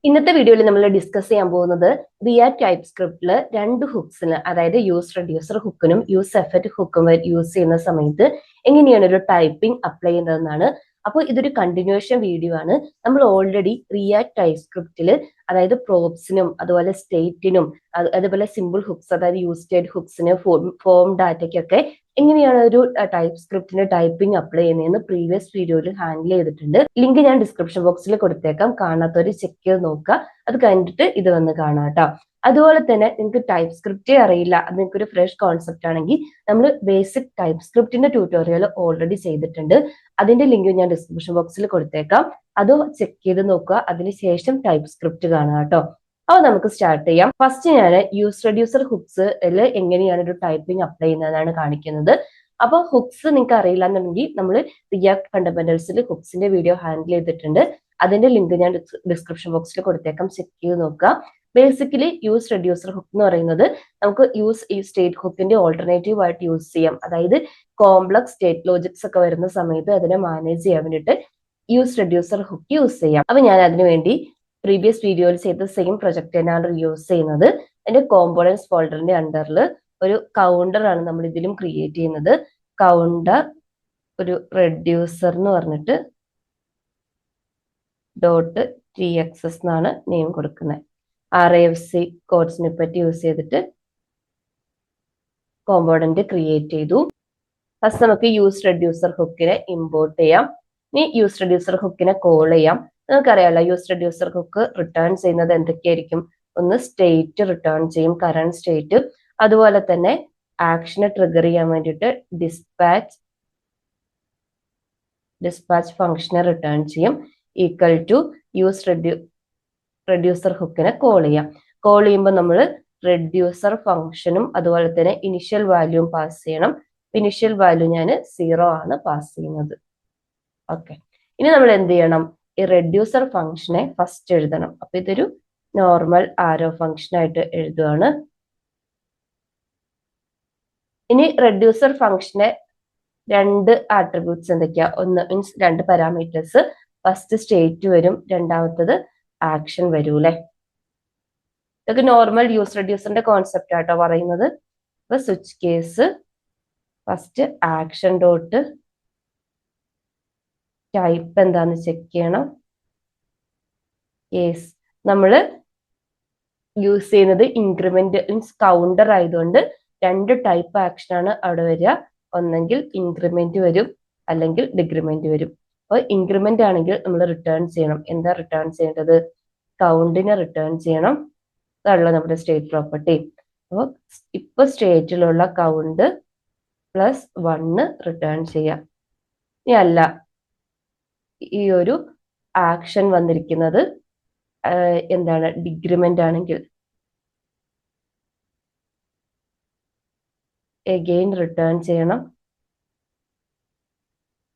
ഇന്നത്തെ വീഡിയോയിൽ നമ്മൾ ഡിസ്കസ് ചെയ്യാൻ പോകുന്നത് റിയാക്ട് ടൈപ്പ്സ്ക്രിപ്റ്റില് രണ്ട് ഹുക്സിന്, അതായത് യൂസ് റെഡ്യൂസർ ഹുക്കിനും യൂസ് എഫക്റ്റ് ഹുക്കും യൂസ് ചെയ്യുന്ന സമയത്ത് എങ്ങനെയാണ് ഒരു ടൈപ്പിംഗ് അപ്ലൈ ചെയ്യുന്നതെന്നാണ്. അപ്പോൾ ഇതൊരു കണ്ടിന്യൂഷൻ വീഡിയോ ആണ്. നമ്മൾ ഓൾറെഡി റിയാക്ട് ടൈപ്പ്സ്ക്രിപ്റ്റില്, അതായത് പ്രോബ്സിനും അതുപോലെ സ്റ്റേറ്റിനും അതുപോലെ സിമ്പിൾ ഹുക്സ്, അതായത് യൂസ് സ്റ്റേറ്റ് ഹുക്സിന് ഫോം ഡാറ്റയ്ക്കൊക്കെ എങ്ങനെയാണ് ഒരു ടൈപ്പ് സ്ക്രിപ്റ്റിന് ടൈപ്പിംഗ് അപ്ലൈ ചെയ്യുന്നതെന്ന് പ്രീവിയസ് വീഡിയോയിൽ ഹാൻഡിൽ ചെയ്തിട്ടുണ്ട്. ലിങ്ക് ഞാൻ ഡിസ്ക്രിപ്ഷൻ ബോക്സിൽ കൊടുത്തേക്കാം, കാണാത്തവര് ചെക്ക് ചെയ്ത് നോക്കുക. അത് കഴിഞ്ഞിട്ട് ഇത് വന്ന് കാണാം കേട്ടോ. അതുപോലെ തന്നെ നിങ്ങൾക്ക് ടൈപ്പ് സ്ക്രിപ്റ്റേ അറിയില്ല, അത് നിങ്ങൾക്ക് ഒരു ഫ്രഷ് കോൺസെപ്റ്റ് ആണെങ്കിൽ നമ്മൾ ബേസിക് ടൈപ്പ് സ്ക്രിപ്റ്റിന്റെ ട്യൂട്ടോറിയൽ ഓൾറെഡി ചെയ്തിട്ടുണ്ട്. അതിന്റെ ലിങ്ക് ഞാൻ ഡിസ്ക്രിപ്ഷൻ ബോക്സിൽ കൊടുത്തേക്കാം, അത് ചെക്ക് ചെയ്ത് നോക്കുക. അതിനുശേഷം ടൈപ്പ് സ്ക്രിപ്റ്റ് കാണുക കേട്ടോ. അപ്പോൾ നമുക്ക് സ്റ്റാർട്ട് ചെയ്യാം. ഫസ്റ്റ് ഞാൻ യൂസ് റെഡ്യൂസർ ഹുക്സ് എങ്ങനെയാണ് ഒരു ടൈപ്പിംഗ് അപ്ലൈ ചെയ്യുന്നതാണ് കാണിക്കുന്നത്. അപ്പൊ ഹുക്സ് നിങ്ങൾക്ക് അറിയില്ല എന്നുണ്ടെങ്കിൽ നമ്മൾ റിയാക്ട് ഫണ്ടമെന്റൽസിൽ ഹുക്സിന്റെ വീഡിയോ ഹാൻഡിൽ ചെയ്തിട്ടുണ്ട്. അതിന്റെ ലിങ്ക് ഞാൻ ഡിസ്ക്രിപ്ഷൻ ബോക്സിൽ കൊടുത്തേക്കാം, ചെക്ക് ചെയ്ത് നോക്കുക. ബേസിക്കലി യൂസ് റെഡ്യൂസർ ഹുക്ക് എന്ന് പറയുന്നത് നമുക്ക് യൂസ് ഈ സ്റ്റേറ്റ് ഹുക്കിന്റെ ഓൾട്ടർനേറ്റീവ് ആയിട്ട് യൂസ് ചെയ്യാം. അതായത് കോംപ്ലക്സ് സ്റ്റേറ്റ് ലോജിക്സ് ഒക്കെ വരുന്ന സമയത്ത് അതിനെ മാനേജ് ചെയ്യാൻ വേണ്ടിയിട്ട് യൂസ് റെഡ്യൂസർ ഹുക്ക് യൂസ് ചെയ്യാം. അപ്പൊ ഞാൻ അതിനു വേണ്ടി പ്രീവിയസ് വീഡിയോയിൽ ചെയ്ത സെയിം പ്രൊജക്ട് തന്നെയാണ് യൂസ് ചെയ്യുന്നത്. അതിന്റെ കോമ്പോണൻസ് ഫോൾഡറിന്റെ അണ്ടറിൽ ഒരു കൗണ്ടർ ആണ് നമ്മൾ ഇതിലും ക്രിയേറ്റ് ചെയ്യുന്നത്. കൗണ്ടർ ഒരു റെഡ്യൂസർ എന്ന് പറഞ്ഞിട്ട് .txs എന്നാണ് നെയിം കൊടുക്കുന്നത്. RAFC കോഡ് സ്നിപ്പറ്റ് യൂസ് ചെയ്തിട്ട് കോമ്പോണന്റ് ക്രിയേറ്റ് ചെയ്തു. ഫസ്റ്റ് നമുക്ക് യൂസ് റെഡ്യൂസർ ഹുക്കിനെ ഇമ്പോർട്ട് ചെയ്യാം. ഇനി യൂസ് റെഡ്യൂസർ ഹുക്കിനെ കോൾ ചെയ്യാം. നമുക്കറിയാലോ യൂസ് റെഡ്യൂസർ ഹുക്ക് റിട്ടേൺ ചെയ്യുന്നത് എന്തൊക്കെയായിരിക്കും? ഒന്ന് സ്റ്റേറ്റ് റിട്ടേൺ ചെയ്യും, കറന്റ് സ്റ്റേറ്റ്. അതുപോലെ തന്നെ ആക്ഷനെ ട്രിഗർ ചെയ്യാൻ വേണ്ടിയിട്ട് ഡിസ്പാച്ച് ഫംഗ്ഷനെ റിട്ടേൺ ചെയ്യും. ഈക്വൽ ടു യൂസ് റെഡ്യൂസർ ഹുക്കിനെ കോൾ ചെയ്യാം. കോൾ ചെയ്യുമ്പോൾ നമ്മൾ റെഡ്യൂസർ ഫംഗ്ഷനും അതുപോലെ തന്നെ ഇനിഷ്യൽ വാല്യൂവും പാസ് ചെയ്യണം. ഇനിഷ്യൽ വാല്യൂ ഞാൻ 0 ആണ് പാസ് ചെയ്യുന്നത്. ഓക്കെ, ഇനി നമ്മൾ എന്ത് ചെയ്യണം? ഈ റെഡ്യൂസർ ഫംഗ്ഷനെ ഫസ്റ്റ് എഴുതണം. അപ്പൊ ഇതൊരു നോർമൽ ആരോ ഫംഗ്ഷൻ ആയിട്ട് എഴുതുകയാണ്. ഇനി റെഡ്യൂസർ ഫംഗ്ഷനെ രണ്ട് ആട്രിബ്യൂട്ട്സ് എന്തൊക്കെയാ? ഒന്ന് മീൻസ് രണ്ട് പാരാമീറ്റേഴ്സ്. ഫസ്റ്റ് സ്റ്റേറ്റ് വരും, രണ്ടാമത്തത് ആക്ഷൻ വരൂല്ലേ. ഇതൊക്കെ നോർമൽ യൂസ് റെഡ്യൂസറിന്റെ കോൺസെപ്റ്റ് ആട്ടോ പറയുന്നത്. അപ്പൊ switch case first action dot type എന്താന്ന് ചെക്ക് ചെയ്യണം. യെസ്, നമ്മൾ യൂസ് ചെയ്യുന്നത് ഇൻക്രിമെന്റ് മീൻസ് കൗണ്ടർ ആയതുകൊണ്ട് രണ്ട് ടൈപ്പ് ആക്ഷൻ ആണ് അവിടെ വരിക. ഒന്നെങ്കിൽ ഇൻക്രിമെന്റ് വരും, അല്ലെങ്കിൽ ഡിക്രിമെന്റ് വരും. അപ്പോൾ ഇൻക്രിമെന്റ് ആണെങ്കിൽ നമ്മൾ റിട്ടേൺ ചെയ്യണം. എന്താ റിട്ടേൺ ചെയ്യേണ്ടത്? കൗണ്ടിനെ റിട്ടേൺ ചെയ്യണം. അതാണല്ലോ നമ്മുടെ സ്റ്റേറ്റ് പ്രോപ്പർട്ടി. അപ്പോൾ ഇപ്പൊ സ്റ്റേറ്റിലുള്ള കൗണ്ട് +1 റിട്ടേൺ ചെയ്യാം. ഇനി അല്ല, ഈ ഒരു ആക്ഷൻ വന്നിരിക്കുന്നത് എന്താണ്? ഡിക്രിമെന്റ് ആണെങ്കിൽ എഗെയിൻ റിട്ടേൺ ചെയ്യണം.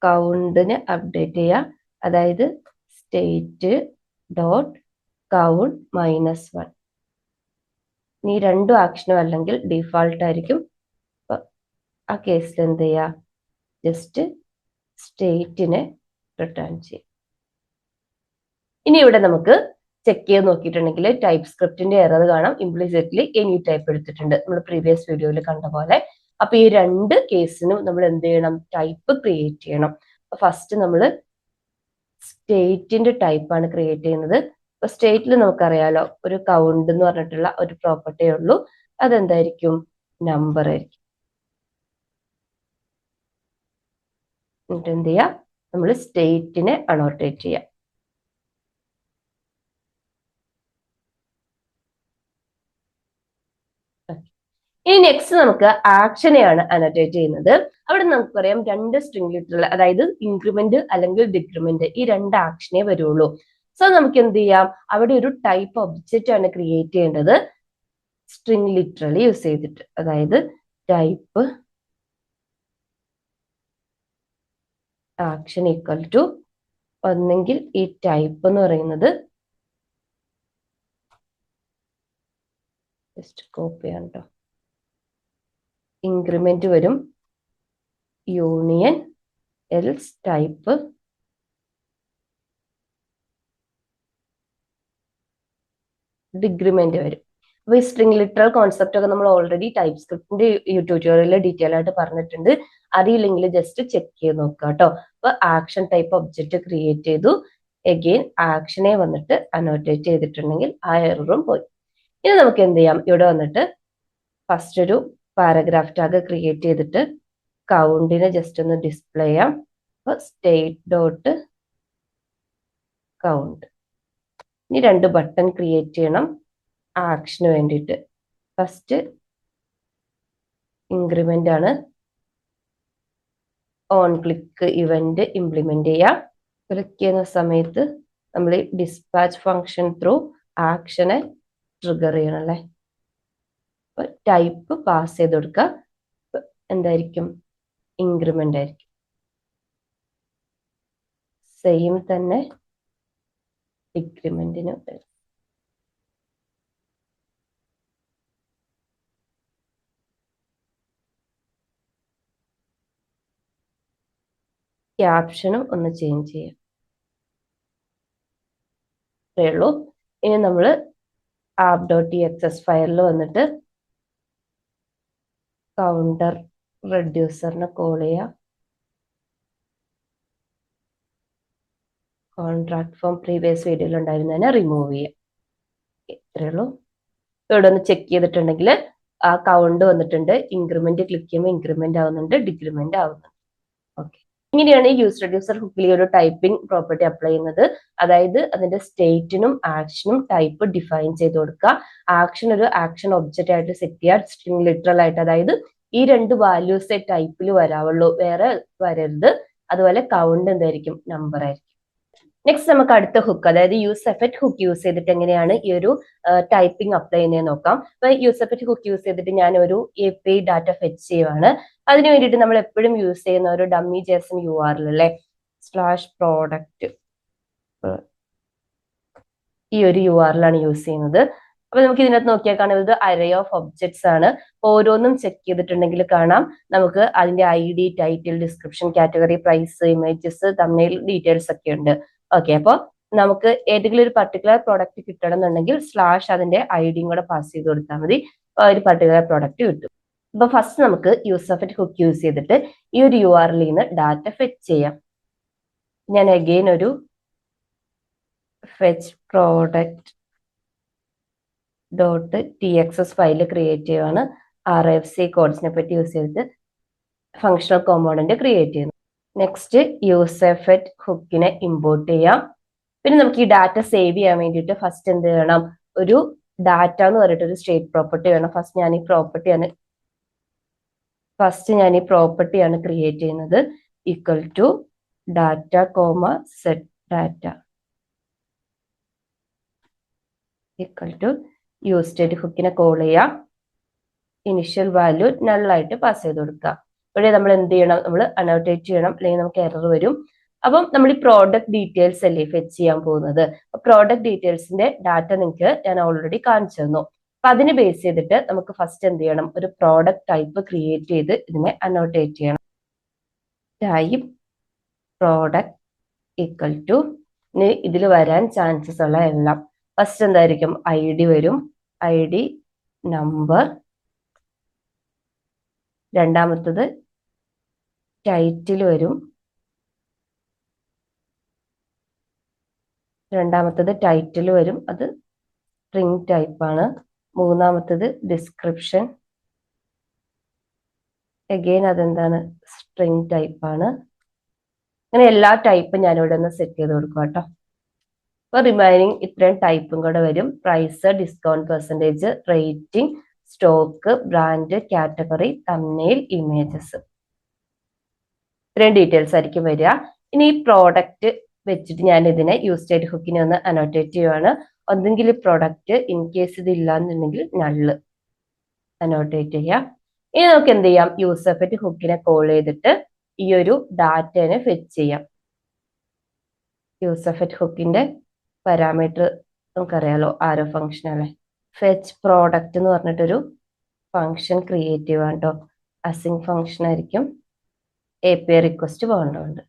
കൗണ്ടിനെ അപ്ഡേറ്റ് ചെയ്യുക, അതായത് സ്റ്റേറ്റ് ഡോട്ട് കൗണ്ട് -1. ഈ രണ്ടും ആക്ഷനും അല്ലെങ്കിൽ ഡിഫാൾട്ട് ആയിരിക്കും. ആ കേസിൽ എന്ത് ചെയ്യുക? ജസ്റ്റ് സ്റ്റേറ്റിനെ റിട്ടേൺ ചെയ്യും. ഇനി ഇവിടെ നമുക്ക് ചെക്ക് ചെയ്ത് നോക്കിയിട്ടുണ്ടെങ്കിൽ ടൈപ്പ് സ്ക്രിപ്റ്റിന്റെ എറർ കാണാം. ഇംപ്ലിസിറ്റ്ലി എനി ടൈപ്പ് എടുത്തിട്ടുണ്ട്, നമ്മൾ പ്രീവിയസ് വീഡിയോയിൽ കണ്ട പോലെ. അപ്പൊ ഈ രണ്ട് കേസിനും നമ്മൾ എന്ത് ചെയ്യണം? ടൈപ്പ് ക്രിയേറ്റ് ചെയ്യണം. ഫസ്റ്റ് നമ്മൾ സ്റ്റേറ്റിന്റെ ടൈപ്പാണ് ക്രിയേറ്റ് ചെയ്യുന്നത്. അപ്പൊ സ്റ്റേറ്റിൽ നമുക്കറിയാലോ ഒരു കൗണ്ട് എന്ന് പറഞ്ഞിട്ടുള്ള ഒരു പ്രോപ്പർട്ടിയേ ഉള്ളൂ. അതെന്തായിരിക്കും? നമ്പർ ആയിരിക്കും. എന്നിട്ട് എന്ത് ചെയ്യാം? നമ്മൾ സ്റ്റേറ്റിനെ അനോട്ടേറ്റ് ചെയ്യാം. ഇനി നെക്സ്റ്റ് നമുക്ക് ആക്ഷനെയാണ് അനോട്ടേറ്റ് ചെയ്യുന്നത്. അവിടെ നമുക്ക് പറയാം രണ്ട് സ്ട്രിംഗ് ലിറ്ററൽ, അതായത് ഇൻക്രിമെന്റ് അല്ലെങ്കിൽ ഡിക്രിമെന്റ്, ഈ രണ്ട് ആക്ഷനേ വരുള്ളൂ. സോ നമുക്ക് എന്ത് ചെയ്യാം? അവിടെ ഒരു ടൈപ്പ് ഒബ്ജക്റ്റ് ആണ് ക്രിയേറ്റ് ചെയ്യേണ്ടത് സ്ട്രിംഗ് ലിറ്ററൽ യൂസ് ചെയ്തിട്ട്. അതായത് ടൈപ്പ് ആക്ഷൻ ഈക്വൽ ടു, ഒന്നെങ്കിൽ ഈ ടൈപ്പ് എന്ന് പറയുന്നത് ജസ്റ്റ് കോപ്പി ചെയ്യാം കേട്ടോ. ഇൻക്രിമെന്റ് വരും, യൂണിയൻ എൽസ് ടൈപ്പ് ഡിഗ്രിമെന്റ് വരും. അപ്പൊ ഈ സ്ട്രിംഗ് ലിറ്ററൽ കോൺസെപ്റ്റ് ഒക്കെ നമ്മൾ ഓൾറെഡി ട്യൂട്ടോറിയലിൽ ഡീറ്റെയിൽ ആയിട്ട് പറഞ്ഞിട്ടുണ്ട്. അറിയില്ലെങ്കിൽ ജസ്റ്റ് ചെക്ക് ചെയ്ത് നോക്കുക കേട്ടോ. അപ്പൊ ആക്ഷൻ ടൈപ്പ് ഒബ്ജക്റ്റ് ക്രിയേറ്റ് ചെയ്തു, എഗെയിൻ ആക്ഷനെ വന്നിട്ട് അനോട്ടേറ്റ് ചെയ്തിട്ടുണ്ടെങ്കിൽ ആ എററും പോയി. ഇനി നമുക്ക് എന്ത് ചെയ്യാം, ഇവിടെ വന്നിട്ട് ഫസ്റ്റ് ഒരു പാരഗ്രാഫ് ടാഗ് ക്രിയേറ്റ് ചെയ്തിട്ട് കൗണ്ടിനെ ജസ്റ്റ് ഒന്ന് ഡിസ്പ്ലേ ചെയ്യാം. അപ്പൊ സ്റ്റേറ്റ് ഡോട്ട് കൗണ്ട്. ഇനി 2 ബട്ടൺ ക്രിയേറ്റ് ചെയ്യണം ആക്ഷന് വേണ്ടിയിട്ട്. ഫസ്റ്റ് ഇൻക്രിമെന്റ് ആണ്, ഓൺ ക്ലിക്ക് ഇവന്റ് ഇംപ്ലിമെന്റ് ചെയ്യാം. ക്ലിക്ക് ചെയ്യുന്ന സമയത്ത് നമ്മൾ ഡിസ്പാച്ച് ഫംഗ്ഷൻ ത്രൂ ആക്ഷനെ ട്രിഗർ ചെയ്യണം അല്ലേ. ടൈപ്പ് പാസ് ചെയ്ത് കൊടുക്കുക, എന്തായിരിക്കും, ഇൻക്രിമെന്റ് ആയിരിക്കും. സെയിം തന്നെ ഡിക്രിമെന്റിന് ക്യാപ്ഷനും ഒന്ന് ചേഞ്ച് ചെയ്യാം. അത്രേ ഉള്ളൂ. ഇനി നമ്മൾ app.txt ഫയലിൽ വന്നിട്ട് കൗണ്ടർ റെഡ്യൂസറിനെ കോൾ ചെയ്യാം. കോൺട്രാക്ട് ഫോം പ്രീവിയസ് വീഡിയോയിൽ ഉണ്ടായിരുന്നതിനെ റിമൂവ് ചെയ്യാം. ഇത്രയേ ഉള്ളൂ. ഇവിടെ ഒന്ന് ചെക്ക് ചെയ്തിട്ടുണ്ടെങ്കിൽ ആ കൗണ്ട് വന്നിട്ടുണ്ട്. ഇൻക്രിമെന്റ് ക്ലിക്ക് ചെയ്യുമ്പോൾ ഇൻക്രിമെന്റ് ആവുന്നുണ്ട്, ഡിക്രിമെന്റ് ആവുന്നുണ്ട്. ഓക്കെ, ഇങ്ങനെയാണ് ഈ യൂസ് റെഡ്യൂസർ ഹുക്കിൽ ഒരു ടൈപ്പിംഗ് പ്രോപ്പർട്ടി അപ്ലൈ ചെയ്യുന്നത്. അതായത് അതിന്റെ സ്റ്റേറ്റിനും ആക്ഷനും ടൈപ്പ് ഡിഫൈൻ ചെയ്ത് കൊടുക്കുക. ആക്ഷൻ ഒരു ആക്ഷൻ ഒബ്ജക്റ്റ് ആയിട്ട് സെറ്റ് ചെയ്യുക, സ്ട്രിംഗ് ലിറ്ററൽ ആയിട്ട്. അതായത് ഈ 2 വാല്യൂസ് ടൈപ്പിൽ വരാവുള്ളൂ, വേറെ വരരുത്. അതുപോലെ കൗണ്ട് എന്തായിരിക്കും, നമ്പർ ആയിരിക്കും. നെക്സ്റ്റ് നമുക്ക് അടുത്ത ഹുക്ക്, അതായത് യൂസ് എഫക്ട് ഹുക്ക് യൂസ് ചെയ്തിട്ട് എങ്ങനെയാണ് ഈ ഒരു ടൈപ്പിംഗ് അപ്ലൈ ചെയ്യുന്നത് നോക്കാം. അപ്പൊ യൂസ് എഫക്ട് ഹുക്ക് യൂസ് ചെയ്തിട്ട് ഞാൻ ഒരു API ഡാറ്റ ഫെച്ച് ചെയ്യുവാണ്. അതിന് വേണ്ടിയിട്ട് നമ്മൾ എപ്പോഴും യൂസ് ചെയ്യുന്ന ഒരു ഡമ്മി JSON URL അല്ലേ, /product, ഈ ഒരു URL ആണ് യൂസ് ചെയ്യുന്നത്. അപ്പൊ നമുക്ക് ഇതിനകത്ത് നോക്കിയാൽ കാണാം, ഇത് അറേ ഓഫ് ഒബ്ജക്ട്സ് ആണ്. ഓരോന്നും ചെക്ക് ചെയ്തിട്ടുണ്ടെങ്കിൽ കാണാം നമുക്ക് അതിന്റെ ID, title, description, category, price, images, thumbnail details ഒക്കെ ഉണ്ട്. ഓക്കെ, അപ്പോൾ നമുക്ക് ഏതെങ്കിലും ഒരു പർട്ടിക്കുലർ പ്രോഡക്റ്റ് കിട്ടണം എന്നുണ്ടെങ്കിൽ അതിന്റെ ഐഡിയും കൂടെ പാസ് ചെയ്ത് കൊടുത്താൽ മതി, ഒരു പർട്ടിക്കുലർ പ്രോഡക്റ്റ് കിട്ടും. അപ്പൊ ഫസ്റ്റ് നമുക്ക് യൂസ് എഫക്ട് ഹുക്ക് യൂസ് ചെയ്തിട്ട് ഈ ഒരു URL നിന്ന് ഡാറ്റ ഫെച്ച് ചെയ്യാം. ഞാൻ അഗെയിൻ ഒരു fetch product .txs file create ചെയ്യുവാണ്. RFC കോഡ്സിനെ പറ്റി യൂസ് ചെയ്തിട്ട് ഫങ്ഷണൽ കോമ്പോണന്റ് ക്രിയേറ്റ് ചെയ്യുന്നു. നെക്സ്റ്റ് യൂസ് എഫക്ട് ഹുക്കിനെ ഇമ്പോർട്ട് ചെയ്യാം. പിന്നെ നമുക്ക് ഈ ഡാറ്റ സേവ് ചെയ്യാൻ വേണ്ടിയിട്ട് ഫസ്റ്റ് എന്ത് ചെയ്യണം, ഒരു ഡാറ്റ എന്ന് പറഞ്ഞിട്ട് ഒരു സ്റ്റേറ്റ് പ്രോപ്പർട്ടി വേണം. ഫസ്റ്റ് ഞാൻ ഈ പ്രോപ്പർട്ടിയാണ് ക്രിയേറ്റ് ചെയ്യുന്നത്. Equal to data set data equal to useState ഹുക്കിനെ കോൾ ചെയ്യാം. ഇനിഷ്യൽ വാല്യൂ നള്ളായിട്ട് പാസ് ചെയ്ത് കൊടുക്കുക. ഇവിടെ നമ്മൾ എന്ത് ചെയ്യണം, നമ്മൾ അനോട്ടേറ്റ് ചെയ്യണം, അല്ലെങ്കിൽ നമുക്ക് എറർ വരും. അപ്പം നമ്മൾ ഈ പ്രോഡക്റ്റ് ഡീറ്റെയിൽസ് അല്ലേ ഫെച്ച് ചെയ്യാൻ പോകുന്നത്. പ്രോഡക്റ്റ് ഡീറ്റെയിൽസിന്റെ ഡാറ്റ നിങ്ങൾക്ക് ഞാൻ ഓൾറെഡി കാണിച്ചു തന്നു. അപ്പൊ അതിന് ബേസ് ചെയ്തിട്ട് നമുക്ക് ഫസ്റ്റ് എന്ത് ചെയ്യണം, ഒരു പ്രോഡക്റ്റ് ടൈപ്പ് ക്രിയേറ്റ് ചെയ്ത് ഇതിനെ അനോട്ടേറ്റ് ചെയ്യണം. ടൈപ്പ് പ്രോഡക്റ്റ് ഈക്വൽ ടു, ഇതിൽ വരാൻ ചാൻസസ് ഉള്ള എല്ലാം ഫസ്റ്റ് എന്തായിരിക്കും, ID വരും, ID നമ്പർ, രണ്ടാമത്തത് ടൈറ്റിൽ വരും, അത് സ്ട്രിംഗ് ടൈപ്പ് ആണ്. മൂന്നാമത്തത് ഡിസ്ക്രിപ്ഷൻ, അഗെയിൻ അതെന്താണ്, സ്ട്രിംഗ് ടൈപ്പ് ആണ്. അങ്ങനെ എല്ലാ ടൈപ്പും ഞാനിവിടെ ഒന്ന് സെറ്റ് ചെയ്ത് കൊടുക്കും കേട്ടോ. അപ്പൊ റിമൈനിങ് ഇത്രയും ടൈപ്പും കൂടെ വരും. Price, discount percentage, rating, stock, brand, category, thumbnail, images, ഇത്രയും ഡീറ്റെയിൽസ് ആയിരിക്കും വരിക. ഇനി ഈ പ്രോഡക്റ്റ് വെച്ചിട്ട് ഞാൻ ഇതിനെ useState ഹുക്കിനെ ഒന്ന് അനോട്ടേറ്റ് ചെയ്യുവാണ്. ഒന്നെങ്കിൽ പ്രോഡക്റ്റ്, ഇൻ കേസ് ഇത് ഇല്ലാന്നുണ്ടെങ്കിൽ നള്ള് അനോട്ടേറ്റ് ചെയ്യാം. ഇനി നമുക്ക് എന്ത് ചെയ്യാം, യൂസ് എഫക്ട് ഹുക്കിനെ കോൾ ചെയ്തിട്ട് ഈ ഒരു ഡാറ്റനെ ഫെച്ച് ചെയ്യാം. യൂസ് എഫക്ട് ഹുക്കിന്റെ പാരാമീറ്റർ നമുക്കറിയാലോ, ആരോ ഫംഗ്ഷൻ അല്ലേ. ഫെച്ച് പ്രോഡക്റ്റ് എന്ന് പറഞ്ഞിട്ടൊരു ഫംഗ്ഷൻ ക്രിയേറ്റ് ചെയ്യുക കേട്ടോ. അസിങ് ഫംഗ്ഷൻ ആയിരിക്കും, API റിക്വസ്റ്റ് പോകേണ്ടതുണ്ട്.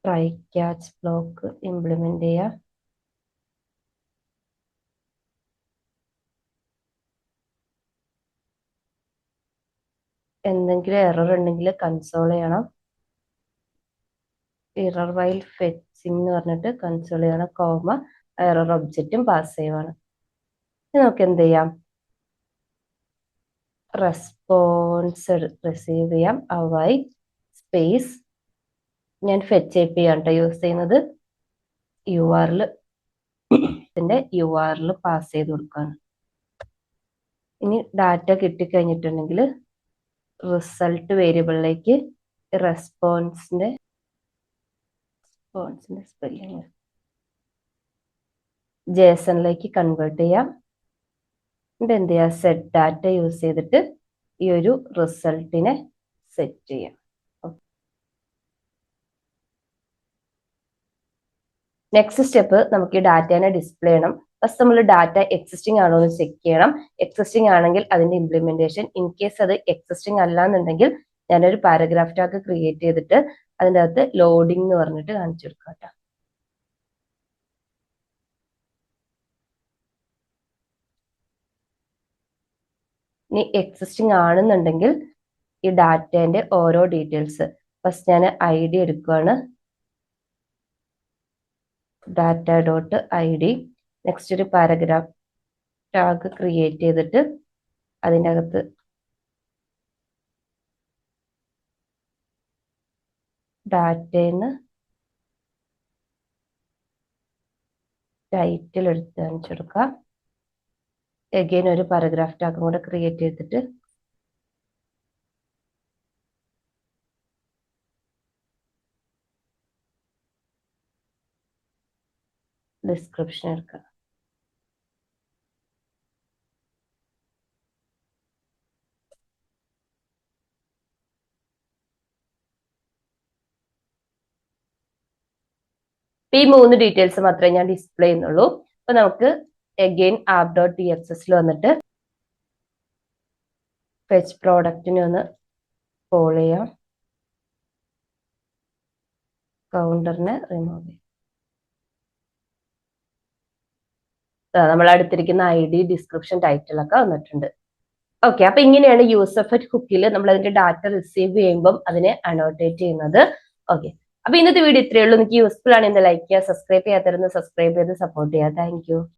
ട്രൈ ക്യാച്ച് ബ്ലോക്ക് ഇംപ്ലിമെന്റ് ചെയ്യാം. എന്തെങ്കിലും എറർ ഉണ്ടെങ്കിൽ കൺസോൾ ചെയ്യണം. എറർ വൈൽ ഫെച്ചിങ് എന്ന് പറഞ്ഞിട്ട് കൺസോൾ ചെയ്യണം, കോമ എറർ ഒബ്ജക്റ്റും പാസ് ചെയ്യുവാണ്. നമുക്ക് എന്ത് ചെയ്യാം, റെസ്പോൺസ് റിസീവ് ചെയ്യാം. അവൈ സ്പേസ്, ഞാൻ ഫെച്ച് API ആണ് കേട്ടോ യൂസ് ചെയ്യുന്നത്. URL URL പാസ് ചെയ്ത് കൊടുക്കുകയാണ്. ഇനി ഡാറ്റ കിട്ടിക്കഴിഞ്ഞിട്ടുണ്ടെങ്കിൽ റിസൾട്ട് വേരിയബിളിലേക്ക് റെസ്പോൺസിന്റെ സ്പെല്ലിങ് JSON-ലേക്ക് കൺവേർട്ട് ചെയ്യാം. എന്നിട്ട് എന്ത് ചെയ്യാം, സെറ്റ് ഡാറ്റ യൂസ് ചെയ്തിട്ട് ഈ ഒരു റിസൾട്ടിനെ സെറ്റ് ചെയ്യാം. നെക്സ്റ്റ് സ്റ്റെപ്പ്, നമുക്ക് ഈ ഡാറ്റേനെ ഡിസ്പ്ലേ ചെയ്യണം. ഫസ്റ്റ് നമ്മൾ ഡാറ്റ എക്സിസ്റ്റിംഗ് ആണോ എന്ന് ചെക്ക് ചെയ്യണം. എക്സിസ്റ്റിംഗ് ആണെങ്കിൽ അതിന്റെ ഇംപ്ലിമെന്റേഷൻ, ഇൻ കേസ് അത് എക്സിസ്റ്റിംഗ് അല്ല എന്നുണ്ടെങ്കിൽ ഞാനൊരു പാരഗ്രാഫ് ടാഗ് ക്രിയേറ്റ് ചെയ്തിട്ട് അതിൻ്റെ അകത്ത് ലോഡിംഗ് എന്ന് പറഞ്ഞിട്ട് കാണിച്ചു കൊടുക്കാം കേട്ടോ. ഇനി എക്സിസ്റ്റിംഗ് ആണെന്നുണ്ടെങ്കിൽ ഈ ഡാറ്റേന്റെ ഓരോ ഡീറ്റെയിൽസ്, ഫസ്റ്റ് ഞാൻ ID എടുക്കുകയാണ്, data.id. നെക്സ്റ്റ് ഒരു പാരഗ്രാഫ് ടാഗ് ക്രിയേറ്റ് ചെയ്തിട്ട് അതിൻ്റെ അകത്ത് ഡാറ്റേന്ന് ടൈറ്റിൽ എടുത്ത് കാണിച്ചെടുക്കാം. എഗെയിൻ ഒരു പാരഗ്രാഫ് ടാഗും കൂടെ ക്രിയേറ്റ് ചെയ്തിട്ട് ഡിസ്ക്രിപ്ഷൻ എടുക്കാം. ഈ 3 ഡീറ്റെയിൽസ് മാത്രമേ ഞാൻ ഡിസ്പ്ലേ ചെയ്യുന്നുള്ളൂ. അപ്പൊ നമുക്ക് എഗെയിൻ app.txsൽ വന്നിട്ട് ഫെച്ച് പ്രോഡക്റ്റിനെ ഒന്ന് കോൾ ചെയ്യാം, കൗണ്ടറിനെ റിമൂവ് ചെയ്യാം. നമ്മൾ അടുത്തിരിക്കുന്ന ID, ഡിസ്ക്രിപ്ഷൻ, ടൈറ്റിൽ ഒക്കെ വന്നിട്ടുണ്ട്. ഓക്കെ, അപ്പൊ ഇങ്ങനെയാണ് useEffect ഹുക്കിൽ നമ്മൾ അതിന്റെ ഡാറ്റ റിസീവ് ചെയ്യുമ്പോൾ അതിനെ അനോട്ടേറ്റ് ചെയ്യുന്നത്. ഓക്കെ, അപ്പൊ ഇന്നത്തെ വീഡിയോ ഇത്രയേ ഉള്ളൂ. നിങ്ങൾക്ക് യൂസ്ഫുൾ ആണെങ്കിൽ ലൈക്ക് ചെയ്യുക, സബ്സ്ക്രൈബ് ചെയ്യാത്തവരൊന്ന് സബ്സ്ക്രൈബ് ചെയ്ത് സപ്പോർട്ട് ചെയ്യുക. Thank you.